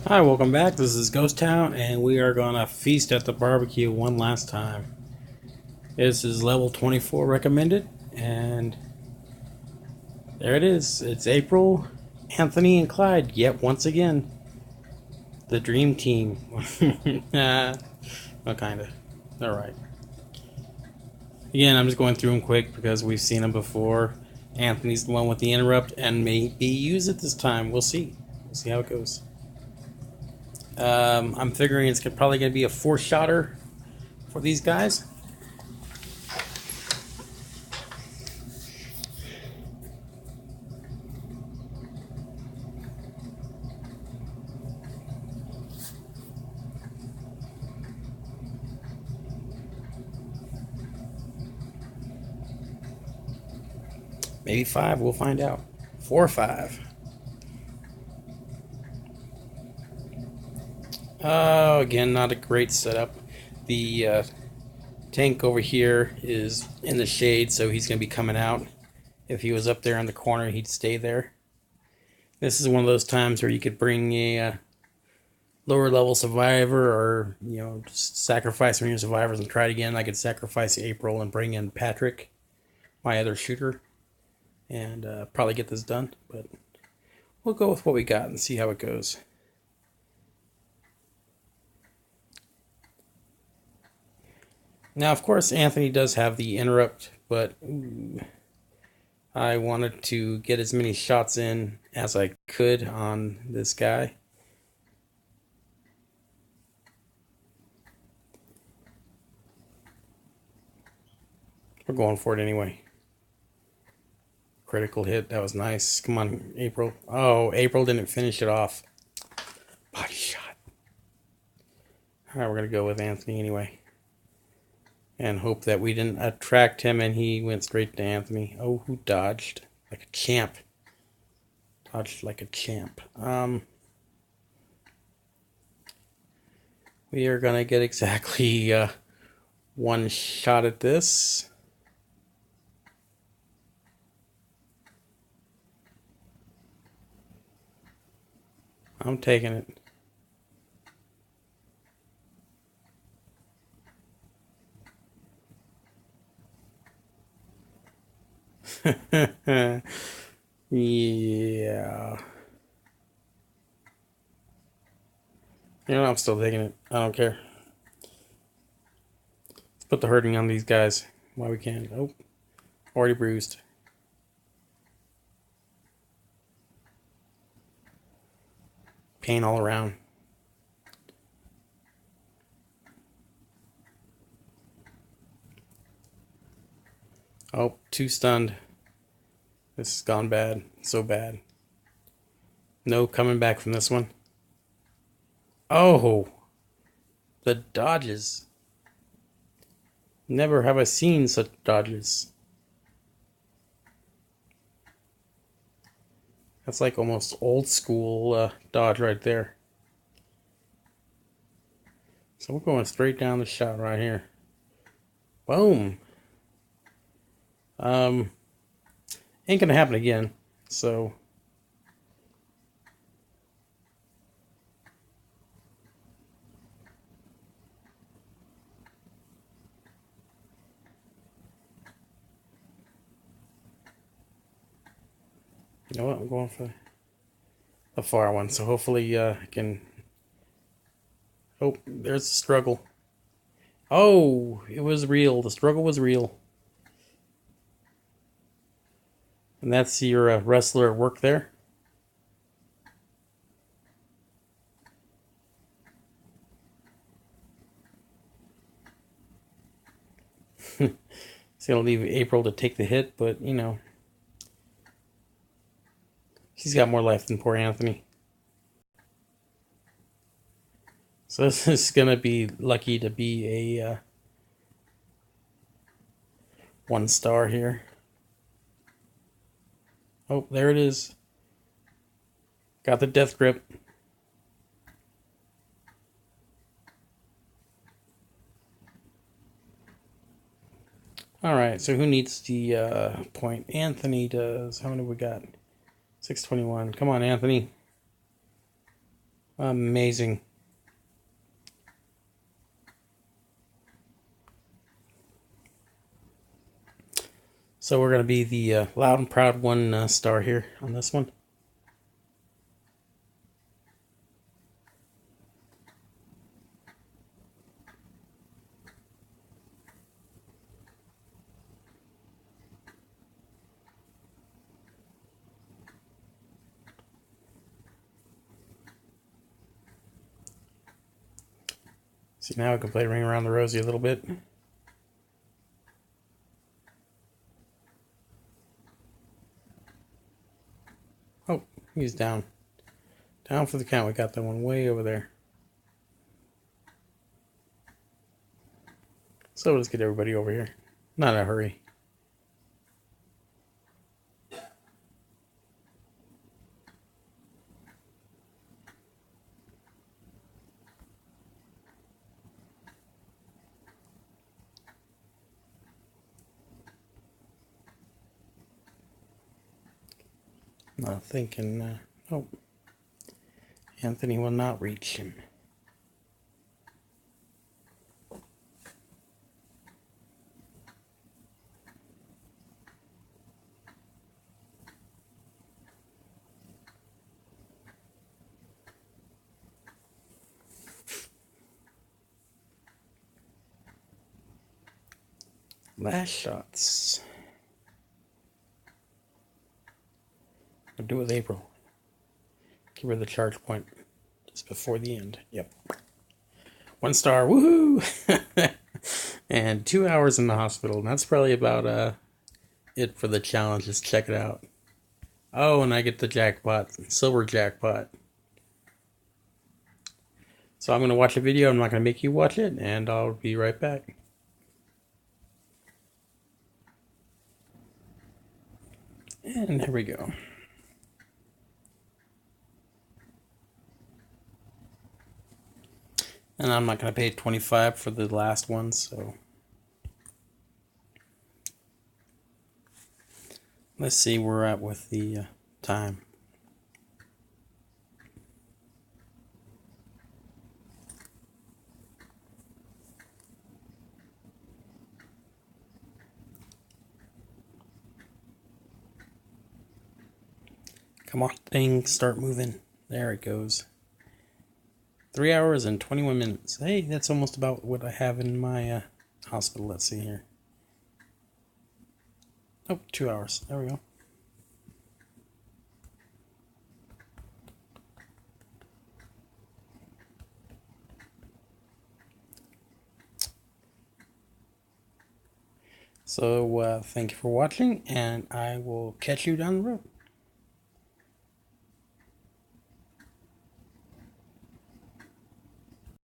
Hi, welcome back. This is Ghost Town, and we are gonna feast at the barbecue one last time. This is level 24 recommended, and there it is. It's April, Anthony, and Clyde. Yet once again, the dream team. Well, kinda. All right. Again, I'm just going through them quick because we've seen them before. Anthony's the one with the interrupt, and maybe use it this time. We'll see. We'll see how it goes. I'm figuring it's probably going to be a 4-shotter for these guys. Maybe 5, we'll find out. 4 or 5. Oh, again, not a great setup. The tank over here is in the shade, so he's going to be coming out. If he was up there in the corner, he'd stay there. This is one of those times where you could bring a lower level survivor, or just sacrifice one of your survivors and try it again. I could sacrifice April and bring in Patrick, my other shooter, and probably get this done. But we'll go with what we got and see how it goes. Now, of course, Anthony does have the interrupt, but I wanted to get as many shots in as I could on this guy. We're going for it anyway. Critical hit. That was nice. Come on, April. Oh, April didn't finish it off. Body shot. All right, we're going to go with Anthony anyway. And hope that we didn't attract him and he went straight to Anthony. Oh, who dodged? Like a champ. Dodged like a champ. We are going to get exactly 1 shot at this. I'm taking it. Yeah. I'm still taking it. I don't care. Let's put the hurting on these guys while we can. Oh, already bruised. Pain all around. Oh, 2 stunned. This has gone bad. So bad. No coming back from this one. Oh, the dodges. Never have I seen such dodges. That's like almost old school dodge right there. So we're going straight down the shot right here. Boom. Ain't gonna happen again. So you know what? I'm going for the far one. So hopefully I can. Oh, there's the struggle. Oh, it was real. The struggle was real. And that's your wrestler at work there. It's gonna leave April to take the hit, but she's got more life than poor Anthony. So this is gonna be lucky to be a 1 star here. Oh, there it is. Got the death grip. Alright, so who needs the point? Anthony does. How many we got? 621. Come on, Anthony. Amazing. So we're going to be the loud and proud one star here on this one. See, now I can play Ring Around the Rosie a little bit. Oh, he's down. Down for the count. We got that one way over there. So let's get everybody over here. Not in a hurry. Not thinking, oh, Anthony will not reach him. Last shots. We'll do it with April. Give her the charge point just before the end. Yep. 1 star. Woohoo! And 2 hours in the hospital. And that's probably about it for the challenge. Just check it out. Oh, and I get the jackpot. Silver jackpot. So I'm going to watch a video. I'm not going to make you watch it. And I'll be right back. And here we go. And I'm not going to pay 25 for the last one, so let's see where we're at with the time. Come on, thing, start moving. There it goes. 3 hours and 21 minutes. Hey, that's almost about what I have in my hospital. Let's see here. Oh, 2 hours. There we go. So, thank you for watching, and I will catch you down the road.